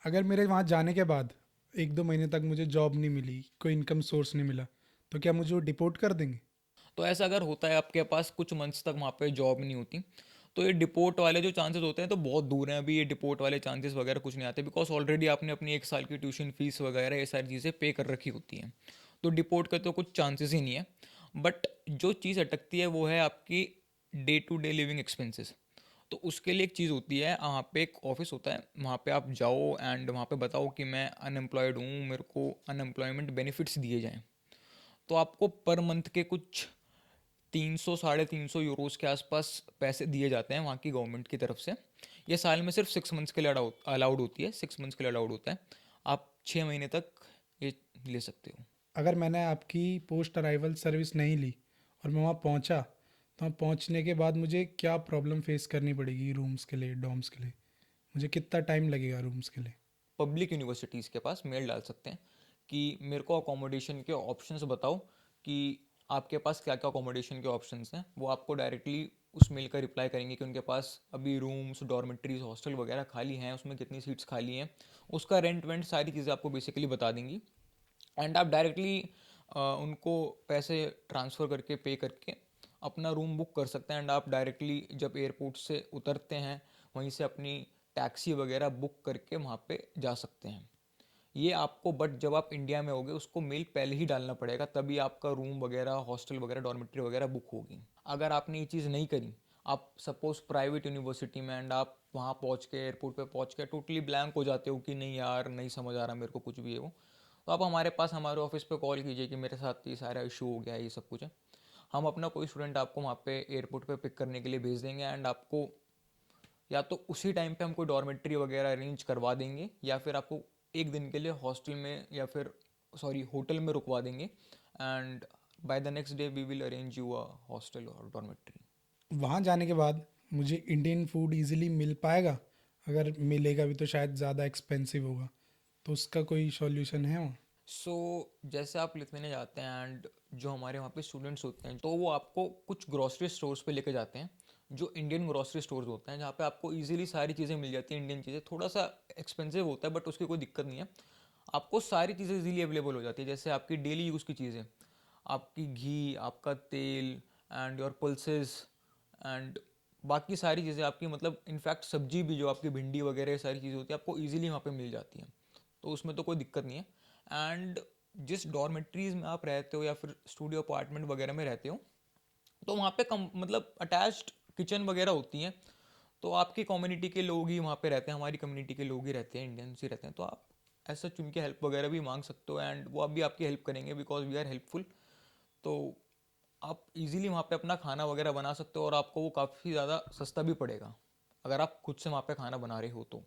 अगर मेरे वहाँ जाने के बाद 1-2 महीने तक मुझे जॉब नहीं मिली, कोई इनकम सोर्स नहीं मिला, तो क्या मुझे वो डिपोर्ट कर देंगे? तो ऐसा अगर होता है आपके पास कुछ मंथ्स तक वहाँ पे जॉब नहीं होती, तो ये डिपोर्ट वाले जो चांसेस होते हैं तो बहुत दूर हैं। अभी ये डिपोर्ट वाले चांसेस वगैरह कुछ नहीं आते, बिकॉज ऑलरेडी आपने अपनी 1 साल की ट्यूशन फीस वगैरह ये सारी चीज़ें पे कर रखी होती हैं। तो डिपोर्ट का तो कुछ चांसेस ही नहीं है। बट जो चीज़ अटकती है वो है आपकी day to day living expenses. तो उसके लिए एक चीज़ होती है, वहाँ पे एक ऑफिस होता है, वहाँ पे आप जाओ एंड वहाँ पे बताओ कि मैं अनएम्प्लॉयड हूँ, मेरे को अनएम्प्लॉयमेंट बेनिफिट्स दिए जाएं। तो आपको पर मंथ के कुछ 300 साढ़े 300 यूरोज़ के आसपास पैसे दिए जाते हैं वहाँ की गवर्नमेंट की तरफ से। ये साल में सिर्फ 6 मंथ्स के लिए अलाउड होती है, 6 मंथ्स के लिए अलाउड होता है। आप 6 महीने तक ये ले सकते हो। अगर मैंने आपकी पोस्ट अराइवल सर्विस नहीं ली और मैं वहाँ पहुँचा, तो वहाँ पहुँचने के बाद मुझे क्या प्रॉब्लम फेस करनी पड़ेगी रूम्स के लिए, डॉर्म्स के लिए? मुझे कितना टाइम लगेगा रूम्स के लिए? पब्लिक यूनिवर्सिटीज़ के पास मेल डाल सकते हैं कि मेरे को अकोमोडेशन के ऑप्शंस बताओ, कि आपके पास क्या क्या अकोमोडेशन के ऑप्शंस हैं। वो आपको डायरेक्टली उस मेल का रिप्लाई करेंगे कि उनके पास अभी रूम्स, डॉर्मेट्रीज, हॉस्टल वगैरह खाली हैं, उसमें कितनी सीट्स खाली हैं, उसका रेंट वेंट सारी चीज़ें आपको बेसिकली बता देंगी। एंड आप डायरेक्टली उनको पैसे ट्रांसफ़र करके पे करके अपना रूम बुक कर सकते हैं। एंड आप डायरेक्टली जब एयरपोर्ट से उतरते हैं वहीं से अपनी टैक्सी वगैरह बुक करके वहाँ पे जा सकते हैं। ये आपको, बट जब आप इंडिया में होगे उसको मेल पहले ही डालना पड़ेगा, तभी आपका रूम वगैरह, हॉस्टल वगैरह, डॉर्मेट्री वगैरह बुक होगी। अगर आपने ये चीज़ नहीं करी, आप सपोज प्राइवेट यूनिवर्सिटी में, एंड आप वहाँ पहुँच के, एयरपोर्ट पे पहुँच के टोटली ब्लैंक हो जाते हो कि नहीं यार नहीं समझ आ रहा मेरे को कुछ भी है वो, तो आप हमारे पास, हमारे ऑफिस पे कॉल कीजिए कि मेरे साथ ये सारा इशू हो गया है, ये सब कुछ है। हम अपना कोई स्टूडेंट आपको वहाँ पे एयरपोर्ट पे पिक करने के लिए भेज देंगे, एंड आपको या तो उसी टाइम पे हम कोई डॉर्मेट्री वगैरह अरेंज करवा देंगे, या फिर आपको एक दिन के लिए हॉस्टल में, या फिर सॉरी होटल में रुकवा देंगे। And by the next day we will arrange you a hostel और डॉर्मेट्री। वहाँ जाने के बाद मुझे इंडियन फूड इजीली मिल पाएगा? अगर मिलेगा भी तो शायद ज़्यादा एक्सपेंसिव होगा, तो उसका कोई सॉल्यूशन है वहाँ? सो जैसे आप लिथुआनिया जाते हैं एंड जो हमारे वहाँ पे स्टूडेंट्स होते हैं, तो वो आपको कुछ ग्रॉसरी स्टोर्स पे लेके जाते हैं, जो इंडियन ग्रॉसरी स्टोर्स होते हैं, जहाँ पे आपको इजीली सारी चीज़ें मिल जाती हैं। इंडियन चीज़ें थोड़ा सा एक्सपेंसिव होता है बट उसकी कोई दिक्कत नहीं है। आपको सारी चीज़ें इजीली अवेलेबल हो जाती है, जैसे आपकी डेली यूज़ की चीज़ें, आपकी घी, आपका तेल, एंड योर पल्सेस, एंड बाकी सारी चीज़ें आपकी, मतलब इनफैक्ट सब्जी भी, जो आपकी भिंडी वगैरह ये सारी चीज़ें होती है, आपको इजीली वहाँ पे मिल जाती हैं। तो उसमें तो कोई दिक्कत नहीं है। एंड जिस डॉर्मेट्रीज में आप रहते हो या फिर स्टूडियो अपार्टमेंट वगैरह में रहते हो, तो वहाँ पे कम, मतलब अटैच्ड किचन वगैरह होती हैं। तो आपकी कम्युनिटी के लोग ही वहाँ पे रहते हैं, हमारी कम्युनिटी के लोग ही रहते हैं, इंडियंस ही रहते हैं। तो आप ऐसा चुन के हेल्प वगैरह भी मांग सकते हो, एंड वो आप भी आपकी हेल्प करेंगे, बिकॉज वी आर हेल्पफुल। तो आप इजीली वहाँ पे अपना खाना वगैरह बना सकते हो, और आपको वो काफ़ी ज़्यादा सस्ता भी पड़ेगा अगर आप खुद से वहाँ पे खाना बना रहे हो तो।